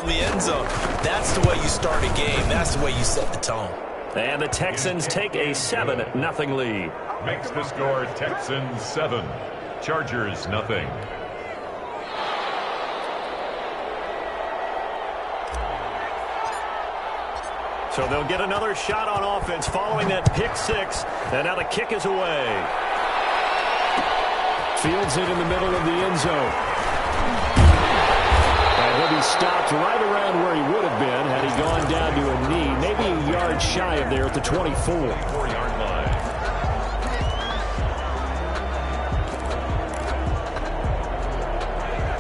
from the end zone. That's the way you start a game. That's the way you set the tone. And the Texans take a 7-0 lead. Makes the score Texans 7, Chargers nothing. So they'll get another shot on offense following that pick six. And now the kick is away. Fields it in the middle of the end zone. And he'll be stopped right around where he would have been had he gone down to a knee, maybe a yard shy of there at the 24. 4-yard line.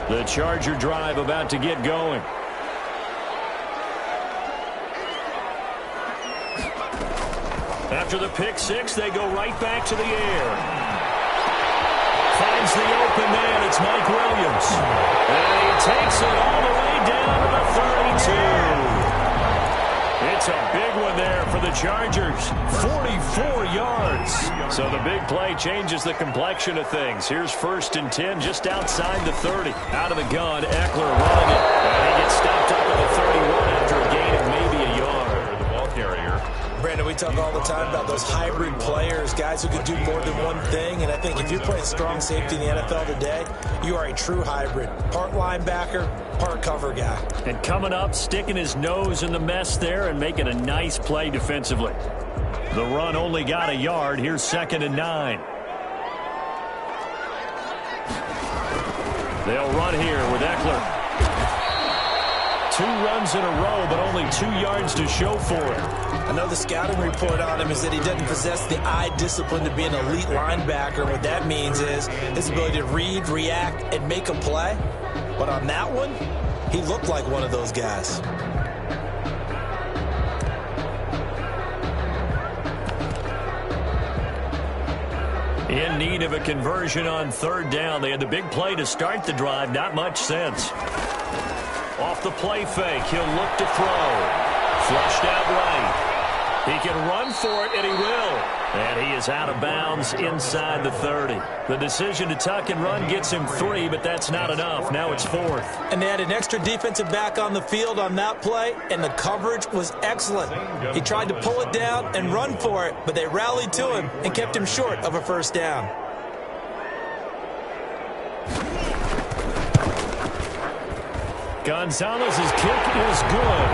The Charger drive about to get going. After the pick six, they go right back to the air. Finds the open man. It's Mike Williams. And he takes it all the way down to the 32. It's a big one there for the Chargers. 44 yards. So the big play changes the complexion of things. Here's 1st and 10 just outside the 30. Out of the gun, Eckler running it. And he gets stopped up at the 31 after a gain of maybe a yard. The ball carrier. Brandon, we talk all the time about those hybrid players, guys who could do more than one thing. And I think if you're playing strong safety in the NFL today, you are a true hybrid. Part linebacker, part cover guy. And coming up, sticking his nose in the mess there and making a nice play defensively. The run only got a yard. Here's 2nd and 9. They'll run here with Eckler. 2 runs in a row, but only 2 yards to show for it. I know the scouting report on him is that he doesn't possess the eye discipline to be an elite linebacker. What that means is his ability to read, react, and make a play. But on that one, he looked like one of those guys. In need of a conversion on 3rd down. They had the big play to start the drive. Not much sense. Off the play fake, he'll look to throw. Flushed out right. He can run for it, and he will. And he is out of bounds inside the 30. The decision to tuck and run gets him 3, but that's not enough. Now it's 4th. And they had an extra defensive back on the field on that play, and the coverage was excellent. He tried to pull it down and run for it, but they rallied to him and kept him short of a 1st down. Gonzalez's kick is good.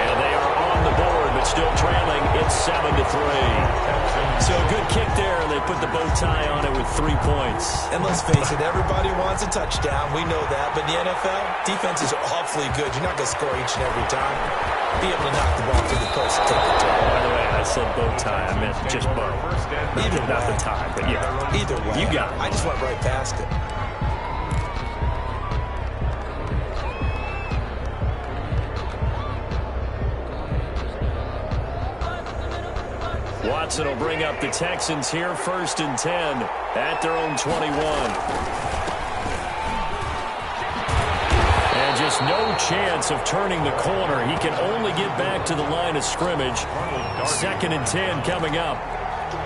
And they are on the board, but still trailing. It's 7-3. So a good kick there. They put the bow tie on it with 3 points. And let's face it, everybody wants a touchdown. We know that. But in the NFL, defenses are awfully good. You're not going to score each and every time. Be able to knock the ball through the post and take the turn. By the way, I said bow tie. I meant just bow. Not the tie, but yeah. Either way. You got it. I just went right past it. Watson will bring up the Texans here, 1st and 10 at their own 21. And just no chance of turning the corner. He can only get back to the line of scrimmage. 2nd and 10 coming up.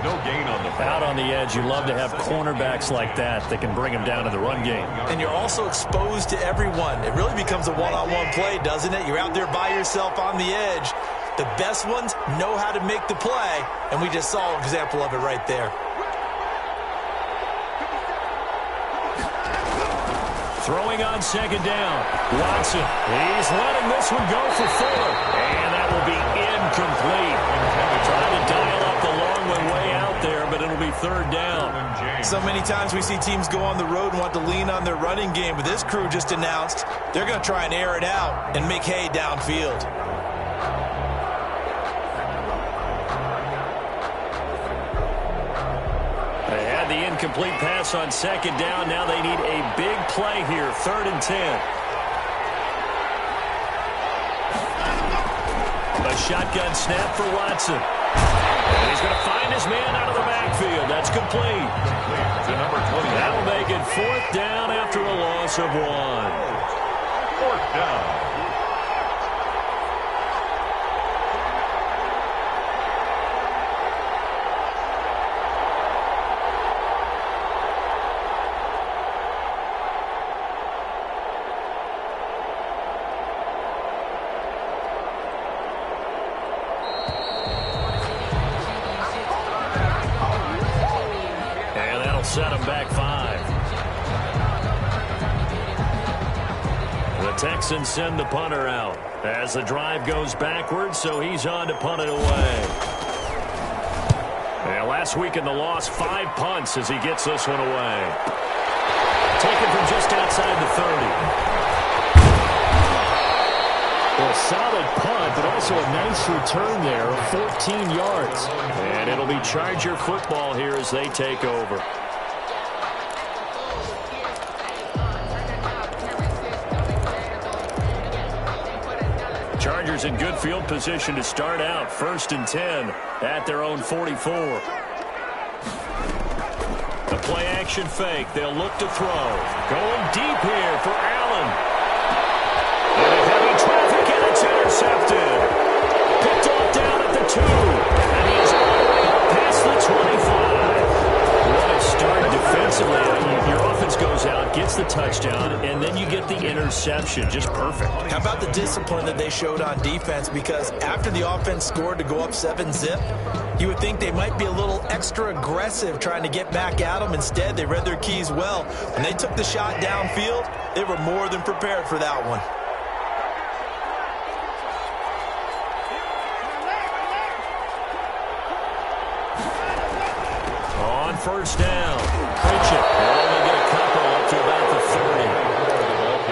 No gain on the play. Out on the edge, you love to have cornerbacks like that can bring him down to the run game. And you're also exposed to everyone. It really becomes a one-on-one play, doesn't it? You're out there by yourself on the edge. The best ones know how to make the play, and we just saw an example of it right there. Throwing on 2nd down. Watson, he's letting this one go for 4. And that will be incomplete. Trying to dial up the long one way out there, but it'll be 3rd down. So many times we see teams go on the road and want to lean on their running game, but this crew just announced they're going to try and air it out and make hay downfield. They had the incomplete pass on 2nd down. Now they need a big play here, 3rd and 10. A shotgun snap for Watson. And he's going to find his man out of the backfield. That's complete. To number 20. That'll make it 4th down after a loss of 1. 4th down. set them back 5. The Texans send the punter out as the drive goes backwards, so he's on to punt it away. And last week in the loss, 5 punts as he gets this one away. Taken from just outside the 30. Well, a solid punt, but also a nice return there of 14 yards. And it'll be Charger football here as they take over. Chargers in good field position to start out. 1st and 10 at their own 44. The play action fake. They'll look to throw. Going deep here for Allen. And heavy traffic, and it's intercepted. Picked off down at the 2. And he is all the way up past the 25. What a start defensively. Your offense goes out, gets the touchdown, and then you get the interception. Just perfect. How about the discipline that they showed on defense? Because after the offense scored to go up 7-zip, you would think they might be a little extra aggressive trying to get back at them. Instead, they read their keys well. When they took the shot downfield, they were more than prepared for that one. On 1st down, Pritchett will only get a couple up to about the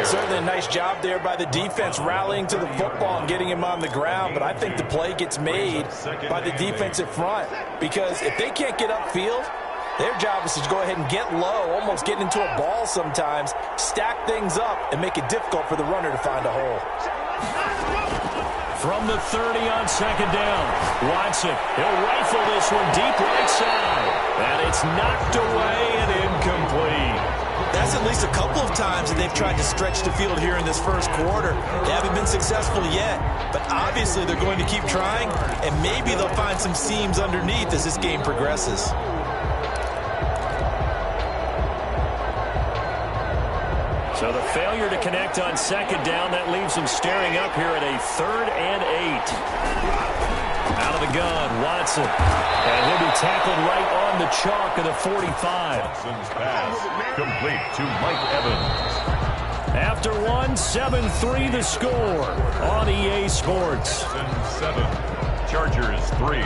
30. Certainly a nice job there by the defense rallying to the football and getting him on the ground, but I think the play gets made by the defensive front because if they can't get upfield, their job is to go ahead and get low, almost get into a ball sometimes, stack things up, and make it difficult for the runner to find a hole. From the 30 on 2nd down, Watson, he'll rifle this one deep right side. And it's knocked away and incomplete. That's at least a couple of times that they've tried to stretch the field here in this first quarter. They haven't been successful yet, but obviously they're going to keep trying, and maybe they'll find some seams underneath as this game progresses. So the failure to connect on 2nd down, that leaves them staring up here at a 3rd and 8. Out of the gun, Watson. And he'll be tackled right on the chalk of the 45. Watson's pass complete to Mike Evans. After 1, 7-3 the score on EA Sports. Texans 7, Chargers 3.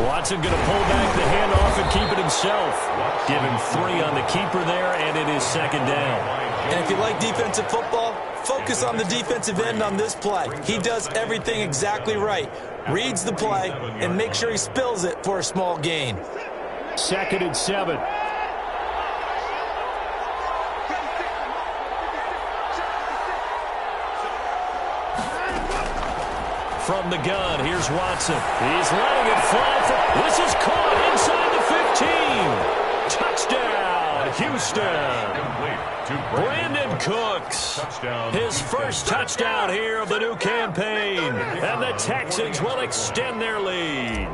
Watson going to pull back the handoff and keep it himself. Give him 3 on the keeper there, and it is 2nd down. And if you like defensive football, focus on the defensive end on this play. He does everything exactly right. Reads the play and makes sure he spills it for a small gain. 2nd and 7. From the gun, here's Watson. He's letting it fly. This is caught inside the 15. Touchdown, Houston. Brandon Cooks. His first touchdown here of the new campaign. And the Texans will extend their lead.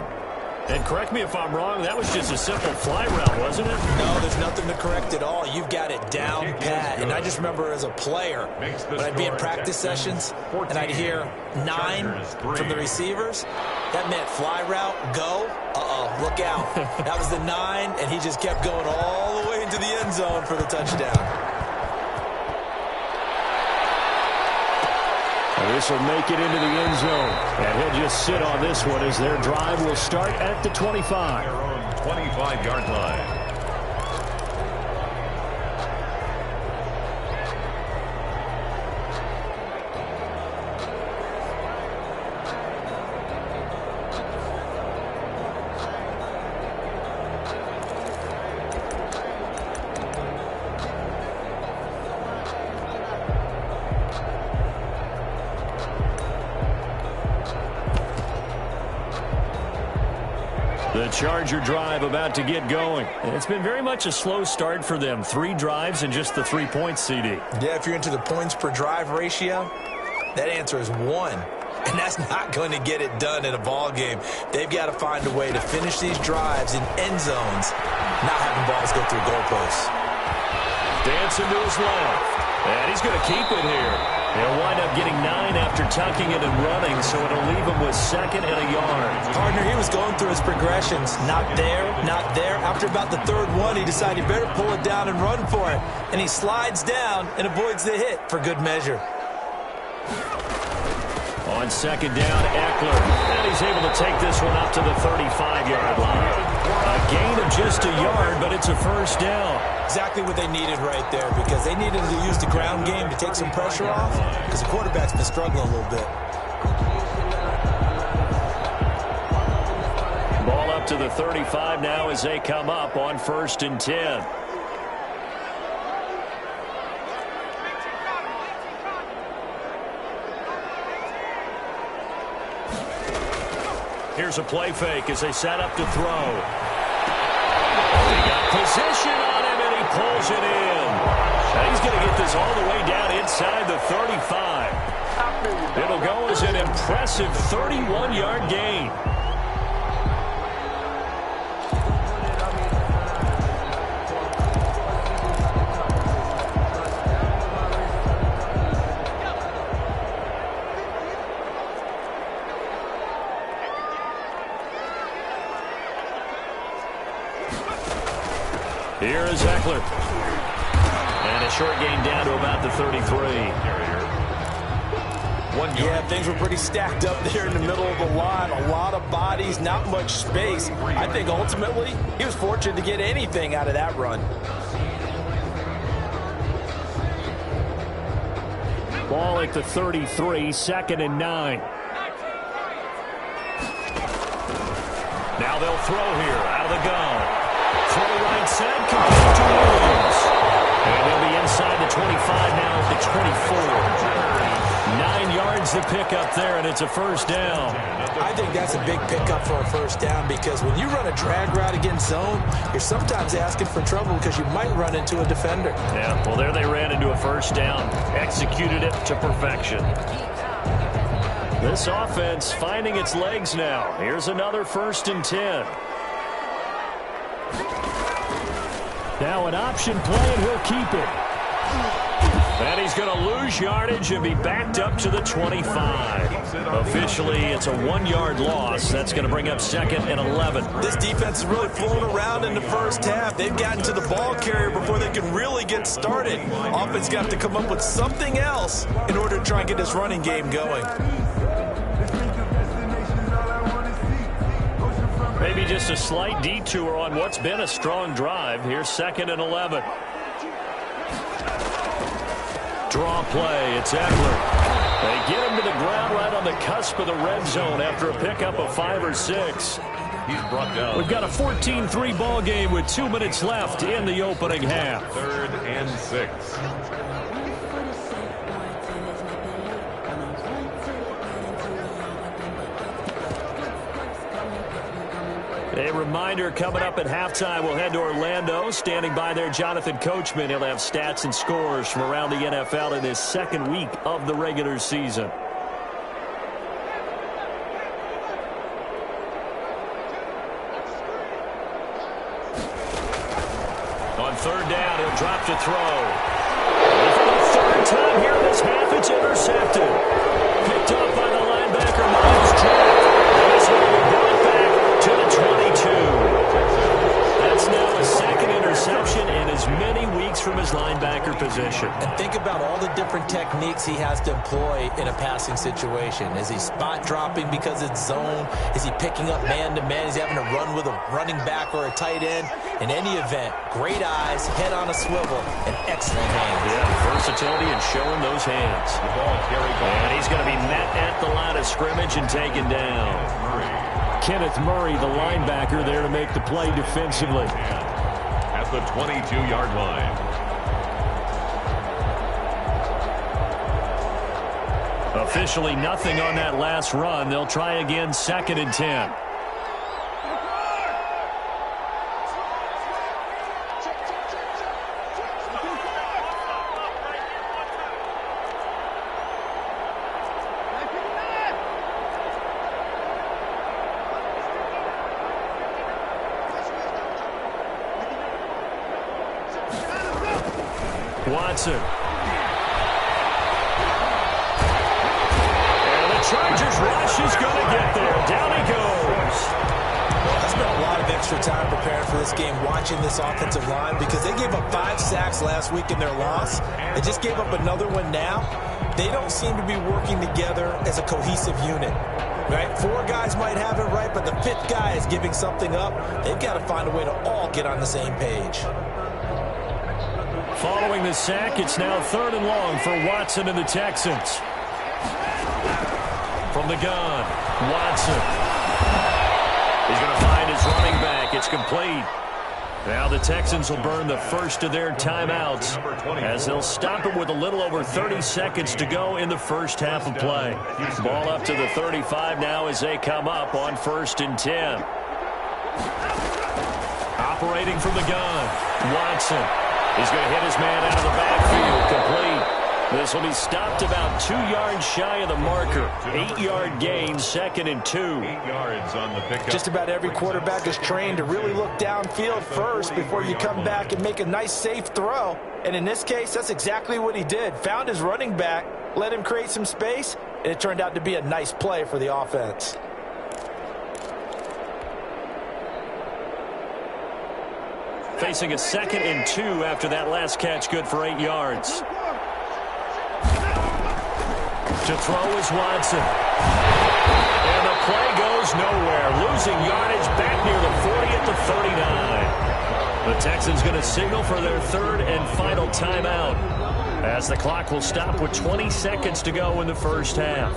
And correct me if I'm wrong, that was just a simple fly route, wasn't it? No, there's nothing to correct at all. You've got it down pat. And I just remember as a player, when I'd be in practice sessions, and I'd hear 9 from the receivers, that meant fly route, go, look out. That was the 9, and he just kept going all the way into the end zone for the touchdown. This will make it into the end zone. And he'll just sit on this one as their drive will start at the 25. Their own 25-yard line. The Charger drive about to get going. It's been very much a slow start for them. 3 drives and just the 3 points, CD. Yeah, if you're into the points per drive ratio, that answer is 1. And that's not going to get it done in a ball game. They've got to find a way to finish these drives in end zones, not having balls go through goalposts. Dancing to his left. And he's going to keep it here. He'll wind up getting 9 after tucking it and running, so it'll leave him with 2nd and a yard. Partner, he was going through his progressions. Not there, not there. After about the 3rd one, he decided he better pull it down and run for it. And he slides down and avoids the hit for good measure. On 2nd down, Eckler. And he's able to take this one up to the 35-yard line. A gain of just a yard, but it's a 1st down. Exactly what they needed right there, because they needed to use the ground game to take some pressure off, because the quarterback's been struggling a little bit. Ball up to the 35 now as they come up on 1st and 10. Here's a play fake as they set up to throw. They got position on him, and he pulls it in. And he's going to get this all the way down inside the 35. It'll go as an impressive 31-yard gain. Here is Eckler. And a short gain down to about the 33. Yeah, things were pretty stacked up there in the middle of the line. A lot of bodies, not much space. I think ultimately he was fortunate to get anything out of that run. Ball at the 33, 2nd and 9. Now they'll throw here out of the gun. Throw right side, complete to Williams. And he'll be inside the 25 now at the 24. 9 yards to pick up there, and it's a 1st down. I think that's a big pickup for a 1st down, because when you run a drag route against zone, you're sometimes asking for trouble because you might run into a defender. Yeah, well, there they ran into a 1st down. Executed it to perfection. This offense finding its legs now. Here's another 1st and 10. Now an option play, and he'll keep it. And he's going to lose yardage and be backed up to the 25. Officially, it's a 1-yard loss. That's going to bring up 2nd and 11. This defense is really flown around in the 1st half. They've gotten to the ball carrier before they can really get started. Offense got to come up with something else in order to try and get this running game going. Maybe just a slight detour on what's been a strong drive. Here's 2nd and 11. Draw play. It's Eckler. They get him to the ground right on the cusp of the red zone after a pickup of 5 or 6. He's brought down. We've got a 14-3 ball game with 2 minutes left in the opening half. 3rd and 6. A reminder, coming up at halftime, we'll head to Orlando. Standing by there, Jonathan Coachman. He'll have stats and scores from around the NFL in this 2nd week of the regular season. On 3rd down, he'll drop to throw. And for the 3rd time here in this half, it's intercepted. Picked up by the linebacker, Miles Jack. And he's going to be brought back to the 22. That's now a 2nd interception in as many weeks from his linebacker position. And think about all the different techniques he has to employ in a passing situation. Is he spot dropping because it's zone? Is he picking up man-to-man? Is he having to run with a running back or a tight end? In any event, great eyes, head on a swivel, and excellent hands. Yeah, versatility and showing those hands. The ball carried by. And he's going to be met at the line of scrimmage and taken down. Kenneth Murray, the linebacker, there to make the play defensively. At the 22-yard line. Officially nothing on that last run. They'll try again, 2nd and 10. Watson. And the Chargers rush is going to get there. Down he goes. Well, I spent a lot of extra time preparing for this game watching this offensive line because they gave up 5 sacks last week in their loss. They just gave up another one now. They don't seem to be working together as a cohesive unit. Right? 4 guys might have it right, but the 5th guy is giving something up. They've got to find a way to all get on the same page. Following the sack, it's now 3rd and long for Watson and the Texans. From the gun, Watson. He's going to find his running back. It's complete. Now the Texans will burn the first of their timeouts as they'll stop it with a little over 30 seconds to go in the first half of play. Ball up to the 35 now as they come up on 1st and 10. Operating from the gun, Watson. He's going to hit his man out of the backfield. Complete. This will be stopped about 2 yards shy of the marker. 8-yard gain, 2nd and 2. 8 yards on the pickup. Just about every quarterback is trained to really look downfield first before you come back and make a nice, safe throw. And in this case, that's exactly what he did. Found his running back, let him create some space, and it turned out to be a nice play for the offense. Facing a 2nd and 2 after that last catch, good for 8 yards. To throw is Watson. And the play goes nowhere. Losing yardage back near the 40 at the 39. The Texans going to signal for their 3rd and final timeout as the clock will stop with 20 seconds to go in the first half.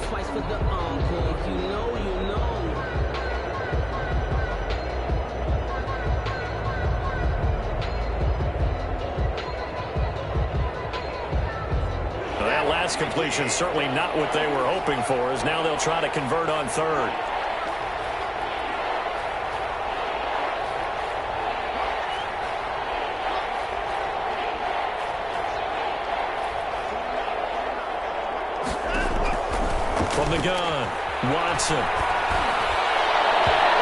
That last completion certainly not what they were hoping for, as now they'll try to convert on 3rd. From the gun, Watson.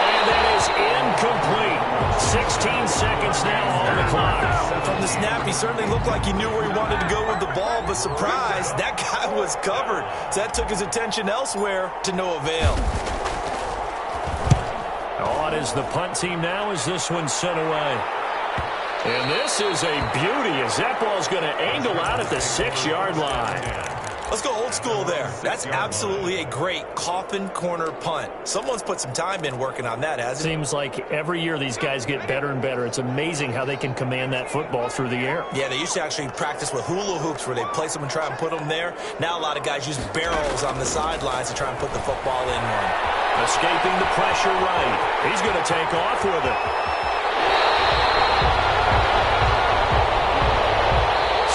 And that is incomplete. 16 seconds now on the clock. From the snap, he certainly looked like he knew where he wanted to go with the ball, but surprise, that guy was covered. So that took his attention elsewhere to no avail. On is the punt team now as this one's sent away. And this is a beauty as that ball's going to angle out at the 6-yard line. Let's go old school there. That's absolutely a great coffin corner punt. Someone's put some time in working on that, hasn't it? Seems like every year these guys get better and better. It's amazing how they can command that football through the air. Yeah, they used to actually practice with hula hoops where they place them and try and put them there. Now a lot of guys use barrels on the sidelines to try and put the football in one. Escaping the pressure right. He's going to take off with it.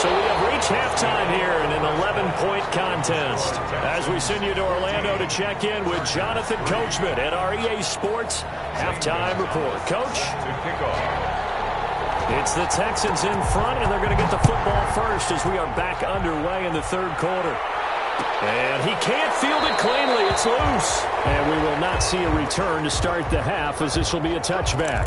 So we have reached halftime here in an 11-point contest. As we send you to Orlando to check in with Jonathan Coachman at our EA Sports Halftime Report. Coach? It's the Texans in front, and they're going to get the football first as we are back underway in the 3rd quarter. And he can't field it cleanly. It's loose. And we will not see a return to start the half as this will be a touchback.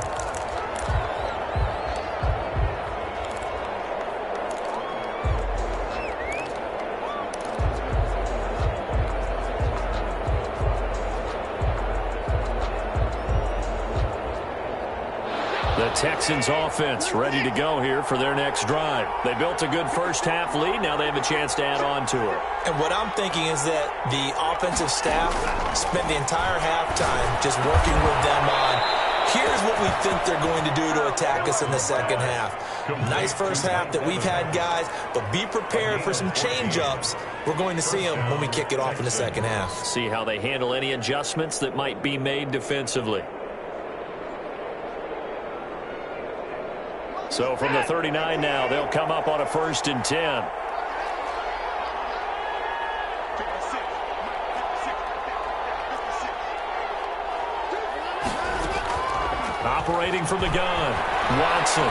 The Texans offense ready to go here for their next drive. They built a good first half lead. Now they have a chance to add on to it. And what I'm thinking is that the offensive staff spent the entire halftime just working with them on, here's what we think they're going to do to attack us in the second half. Nice first half that we've had, guys, but be prepared for some change-ups. We're going to see them when we kick it off in the second half. See how they handle any adjustments that might be made defensively. So from the 39 now, they'll come up on a 1st and 10. Operating from the gun, Watson.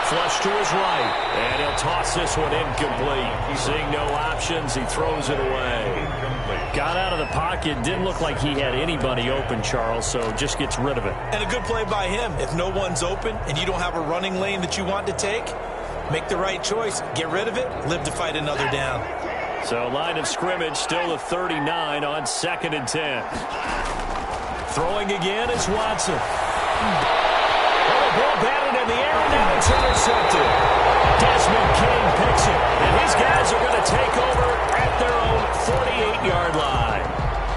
Flush to his right, and he'll toss this one incomplete. Seeing no options, he throws it away. Got out of the pocket, didn't look like he had anybody open, Charles, so just gets rid of it. And a good play by him. If no one's open and you don't have a running lane that you want to take, Make the right choice. Get rid of it. Live to fight another down. So line of scrimmage still a 39 on 2nd and 10. Throwing again is Watson. Oh, ball batted in the air, and now it's intercepted. Desmond King picks it, and his guys are going to take over at their own 48-yard line.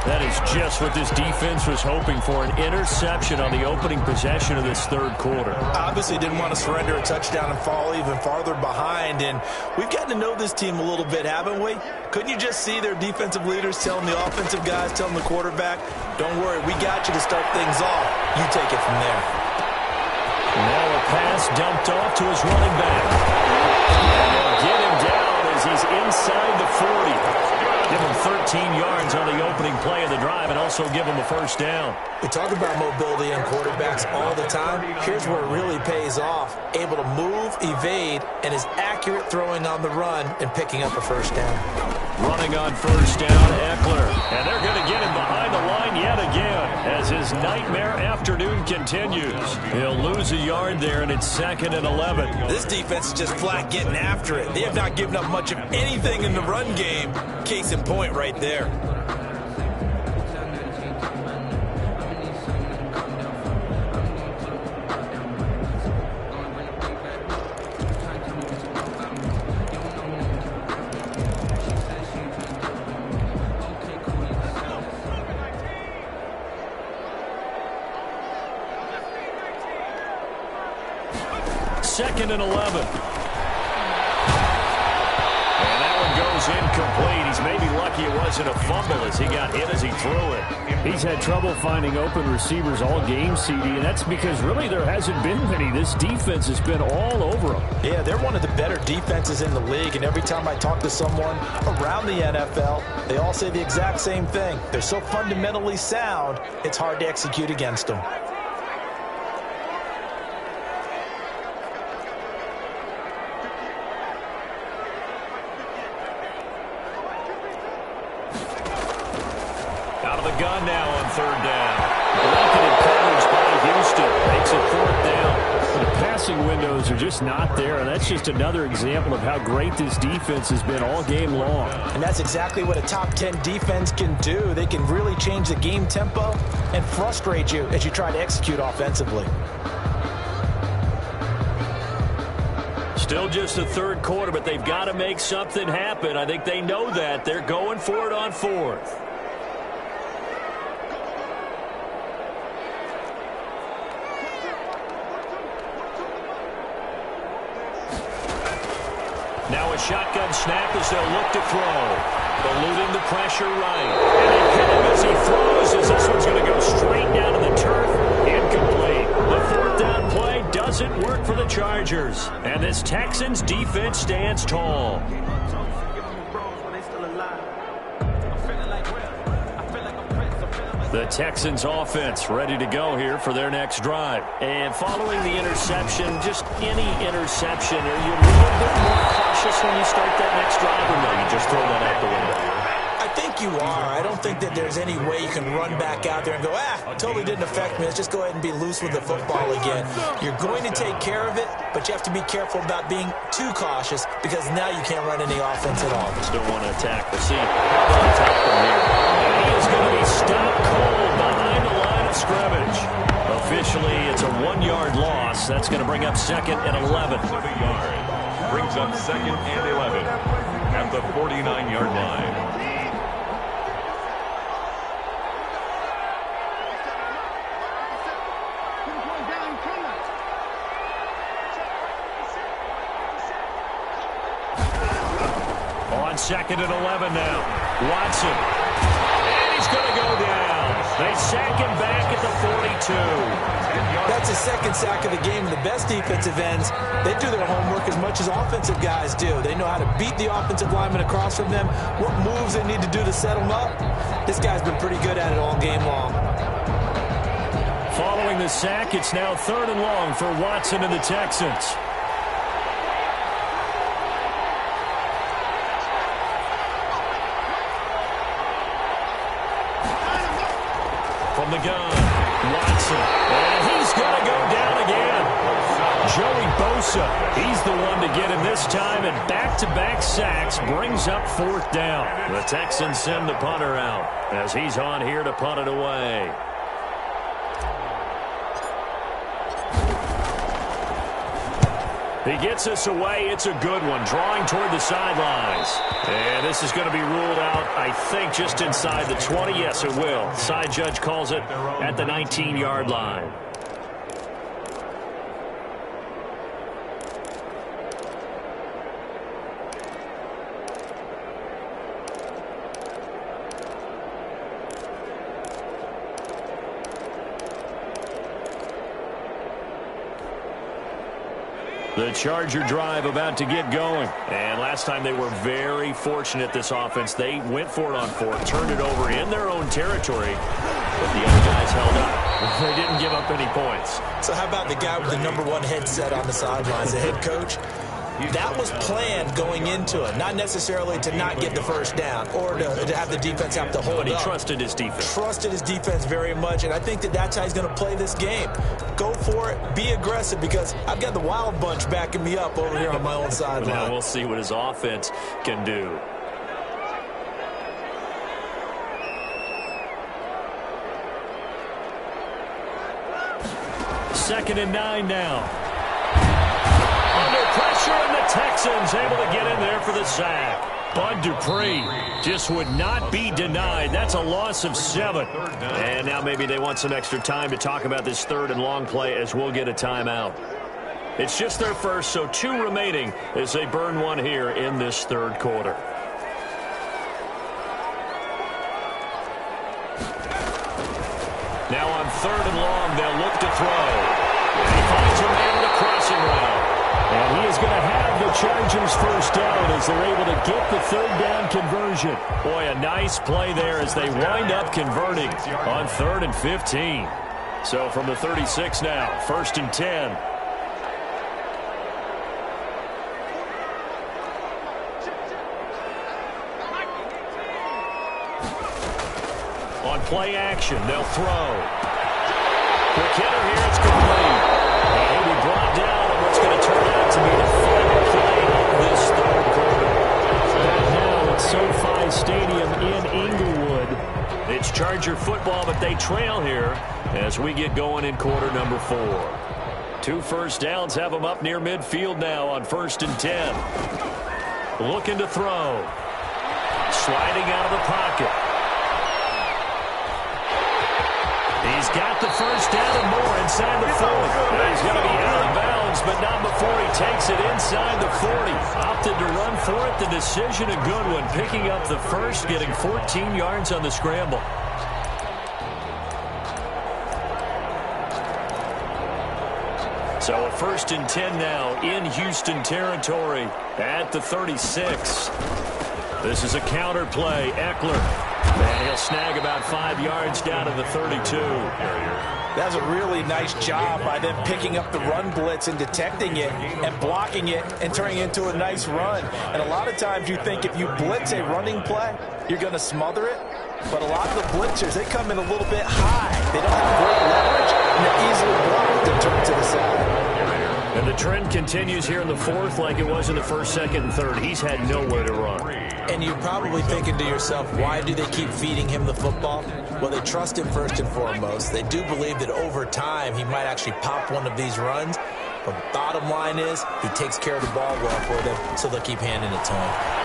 That is just what this defense was hoping for, an interception on the opening possession of this third quarter. Obviously didn't want to surrender a touchdown and fall even farther behind, and we've gotten to know this team a little bit, haven't we? Couldn't you just see their defensive leaders telling the offensive guys, telling the quarterback, don't worry, we got you to start things off. You take it from there. Now a pass dumped off to his running back. And they'll get him down as he's inside the 40. Give him 13 yards on the opening play of the drive and also give him a first down. We talk about mobility on quarterbacks all the time. Here's where it really pays off. Able to move, evade, and is accurate throwing on the run and picking up a first down. Running on first down, Eckler. And they're going to get him behind the line yet again as his nightmare afternoon continues. He'll lose a yard there, and it's 2nd and 11. This defense is just flat getting after it. They have not given up much of anything in the run game. Case in point right there. Second and 11. And that one goes incomplete. He's maybe lucky it wasn't a fumble as he got hit as he threw it. He's had trouble finding open receivers all game, CD, and that's because really there hasn't been many. This defense has been all over them. Yeah, they're one of the better defenses in the league, and every time I talk to someone around the NFL, they all say the exact same thing. They're so fundamentally sound, it's hard to execute against them. Out of the gun now on third down. Blanketed coverage by Houston. Makes it 4th down. The passing windows are just not there, and that's just another example of how great this defense has been all game long. And that's exactly what a top 10 defense can do. They can really change the game tempo and frustrate you as you try to execute offensively. Still just the third quarter, but they've got to make something happen. I think they know that. They're going for it on 4th. Now a shotgun snap as they'll look to throw. Eluding the pressure right. And they hit him as he throws as this one's going to go straight down to the turf. Incomplete. The 4th down play doesn't work for the Chargers. And this Texans defense stands tall. The Texans offense ready to go here for their next drive. And following the interception, just any interception, are you a little bit more cautious when you start that next drive, or no, you just throw that out the window? I think you are. I don't think that there's any way you can run back out there and go, totally didn't affect me. Let's just go ahead and be loose with the football again. You're going to take care of it, but you have to be careful about being too cautious because now you can't run any offense at all. Still want to attack. We'll see how they attack from here. And he is going to be stopped cold behind the line of scrimmage. Officially, it's a 1-yard loss. That's going to bring up 2nd and 11. 7 yards. Brings up 2nd and 11 at the 49-yard line. On 2nd and 11 now. Watson. And he's going to go down. They sack him back at the 42. That's his 2nd sack of the game. The best defensive ends, they do their homework as much as offensive guys do. They know how to beat the offensive lineman across from them, what moves they need to do to set them up. This guy's been pretty good at it all game long. Following the sack, it's now 3rd and long for Watson and the Texans. From the gun, Watson, and he's going to go down again. Joey Bosa, he's the one to get him this time, and back-to-back sacks brings up fourth down. The Texans send the punter out as he's on here to punt it away. He gets us away. It's a good one, drawing toward the sidelines. And this is going to be ruled out, I think, just inside the 20. Yes, it will. Side judge calls it at the 19-yard line. The Charger drive about to get going. And last time they were very fortunate, this offense. They went for it on fourth, turned it over in their own territory, but the other guys held up. They didn't give up any points. So how about the guy with the #1 headset on the sidelines, the head coach? That was planned going into it, not necessarily to not get the first down or to have the defense have to hold up. But he trusted his defense. Trusted his defense very much, and I think that's how he's going to play this game. Go for it, be aggressive, because I've got the Wild Bunch backing me up over here on my own sideline. Now we'll see what his offense can do. Second and 9 now. Under pressure, and the Texans able to get in there for the sack. Bud Dupree just would not be denied. That's a loss of 7. And now maybe they want some extra time to talk about this third and long play as we'll get a timeout. It's just their first, so 2 remaining as they burn one here in this third quarter. Now on third and long, they'll look to throw. And he finds a man with a crossing route. And he is going to have the Chargers first down as they're able to get the third down conversion. Boy, a nice play there as they wind up converting on 3rd and 15. So from the 36 now, 1st and 10. On play action, they'll throw. Quick hitter here, it's complete. And he'll be brought down on what's going to turn out to be the final play of this third quarter. Back now at SoFi Stadium in Inglewood. It's Charger football, but they trail here as we get going in quarter number 4. 2 first downs have them up near midfield now on 1st and 10. Looking to throw. Sliding out of the pocket. He's got the first down and more inside the 40. He's going to be out of bounds, but not before he takes it inside the 40. Opted to run for it. The decision, a good one. Picking up the first, getting 14 yards on the scramble. So a 1st and 10 now in Houston territory at the 36. This is a counter play. Eckler. And he'll snag about 5 yards down to the 32. That's a really nice job by them picking up the run blitz and detecting it and blocking it and turning it into a nice run. And a lot of times you think if you blitz a running play, you're going to smother it. But a lot of the blitzers, they come in a little bit high. They don't have great leverage, and they're easily blocked and turned to the side. And the trend continues here in the 4th like it was in the 1st, 2nd, and 3rd. He's had nowhere to run. And you're probably thinking to yourself, why do they keep feeding him the football? Well, they trust him first and foremost. They do believe that over time he might actually pop one of these runs. But the bottom line is he takes care of the ball well for them, so they'll keep handing it to him.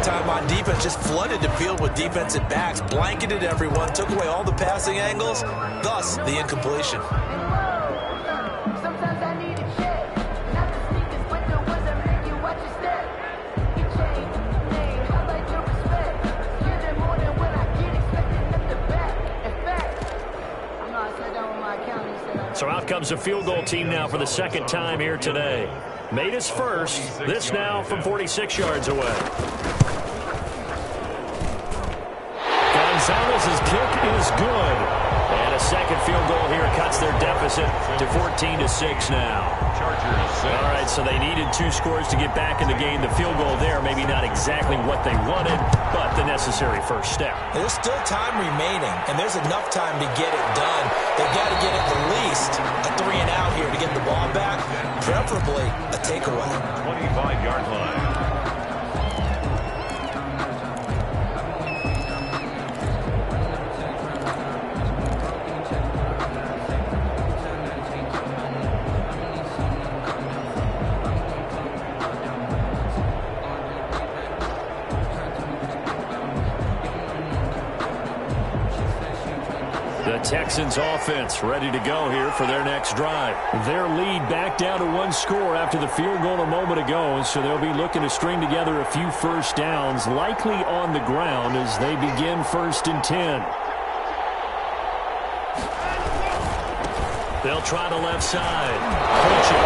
Time on defense, just flooded the field with defensive backs, blanketed everyone, took away all the passing angles, thus the incompletion. So out comes a field goal team now for the 2nd time here today. Made his first, this now from 46 yards away. Gonzalez's kick is good. And a second field goal here cuts their deficit to 14-6 now. Chargers 6. All right, so they needed 2 scores to get back in the game. The field goal there, maybe not exactly what they wanted, but the necessary first step. There's still time remaining, and there's enough time to get it done. They've got to get at the least a 3-and-out here to get the ball back, preferably a takeaway. 25-yard line. The Texans offense ready to go here for their next drive. Their lead back down to 1 score after the field goal a moment ago, so they'll be looking to string together a few first downs, likely on the ground as they begin 1st and 10. They'll try the left side. Push it.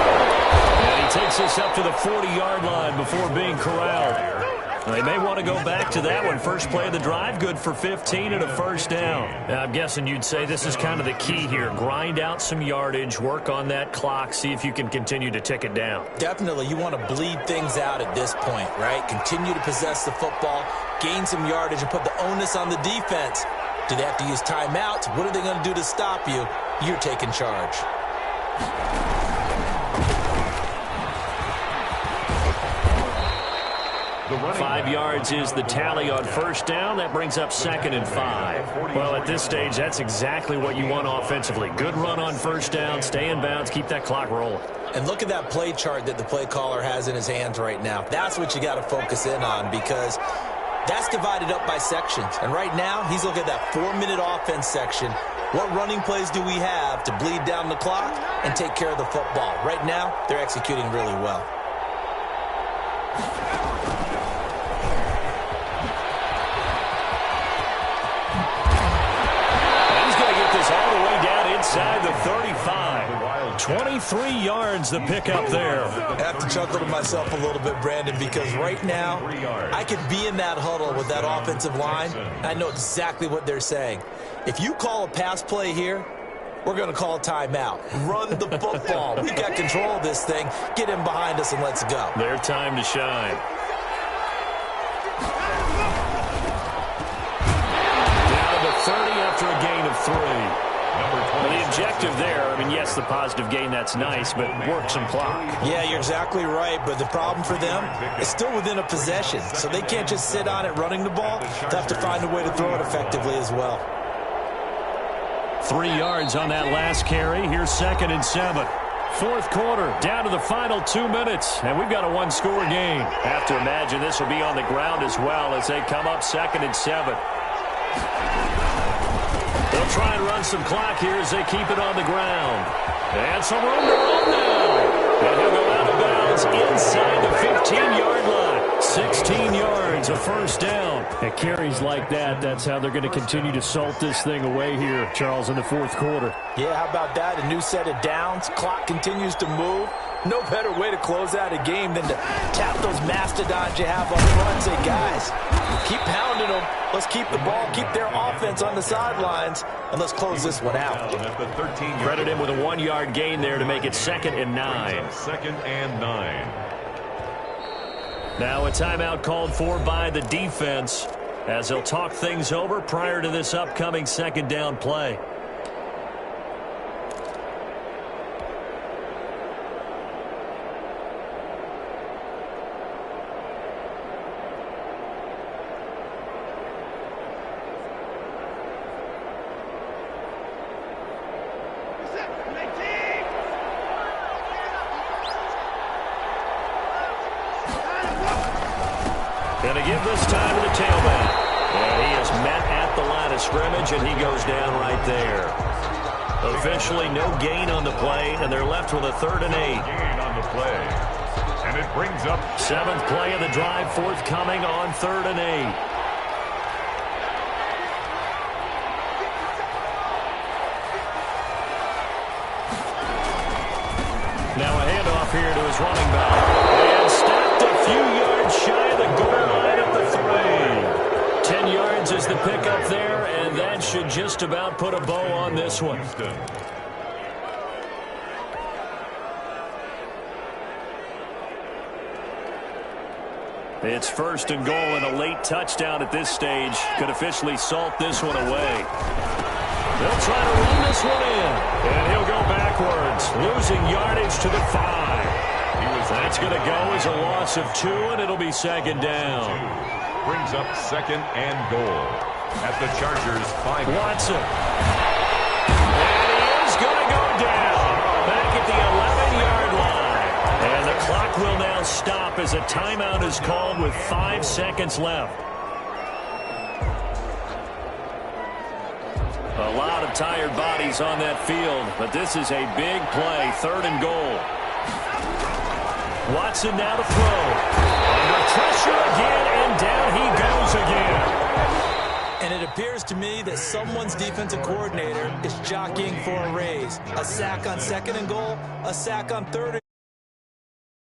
And he takes us up to the 40-yard line before being corralled. They may want to go back to that one. First play of the drive, good for 15 and a first down. I'm guessing you'd say this is kind of the key here. Grind out some yardage, work on that clock, see if you can continue to tick it down. Definitely, you want to bleed things out at this point, right? Continue to possess the football, gain some yardage, and put the onus on the defense. Do they have to use timeouts? What are they going to do to stop you? You're taking charge. 5 yards is the tally on first down. That brings up 2nd and 5. Well, at this stage, that's exactly what you want offensively. Good run on first down, stay in bounds, keep that clock rolling. And look at that play chart that the play caller has in his hands right now. That's what you got to focus in on because that's divided up by sections. And right now, he's looking at that 4-minute offense section. What running plays do we have to bleed down the clock and take care of the football? Right now, they're executing really well. Inside the 35. 23 yards the pickup there. I have to chuckle to myself a little bit, Brandon, because right now I could be in that huddle with that offensive line. I know exactly what they're saying. If you call a pass play here, we're going to call a timeout. Run the football. We got control of this thing. Get in behind us and let's go. Their time to shine. Down to the 30 after a gain of 3. Well, the objective there, I mean, yes, the positive gain, that's nice, but work some clock. Yeah, you're exactly right, but the problem for them is still within a possession, so they can't just sit on it running the ball. They have to find a way to throw it effectively as well. 3 yards on that last carry. Here's 2nd and 7. Fourth quarter, down to the final 2 minutes, and we've got a one-score game. Have to imagine this will be on the ground as well as they come up 2nd and 7. They'll try and run some clock here as they keep it on the ground. And some room to run now. And he'll go out of bounds inside the 15-yard line. 16 yards, a first down. At carries like that, that's how they're going to continue to salt this thing away here, Charles, in the fourth quarter. Yeah, how about that? A new set of downs. Clock continues to move. No better way to close out a game than to tap those mastodons you have on the run. Say, guys, keep pounding them. Let's keep the ball, keep their offense on the sidelines, and let's close this one out. Credit him with a 1-yard gain there to make it 2nd and 9. 2nd and 9. Now a timeout called for by the defense as they'll talk things over prior to this upcoming 2nd down play. Going to give this time to the tailback. And he is met at the line of scrimmage, and he goes down right there. Officially no gain on the play, and they're left with a 3rd and 8. Gain on the play. And it brings up 7th play of the drive, forthcoming on 3rd and 8. Now a handoff here to his running back. And stopped a few yards shy of the goal line at the 3. 10 yards is the pickup there, and And that should just about put a bow on this one. It's first and goal, and a late touchdown at this stage could officially salt this one away. They'll try to run this one in, and he'll go backwards, losing yardage to the 5. That's going to go as a loss of 2, and it'll be second down. Brings up second and goal at the Chargers' 5. Watson. And he is going to go down back at the 11-yard line. And the clock will now stop as a timeout is called with 5 seconds left. A lot of tired bodies on that field, but this is a big play, 3rd and goal. Watson now to throw. Under pressure again, and down he goes again. And it appears to me that someone's defensive coordinator is jockeying for a raise. A sack on 2nd and goal, a sack on 3rd and goal.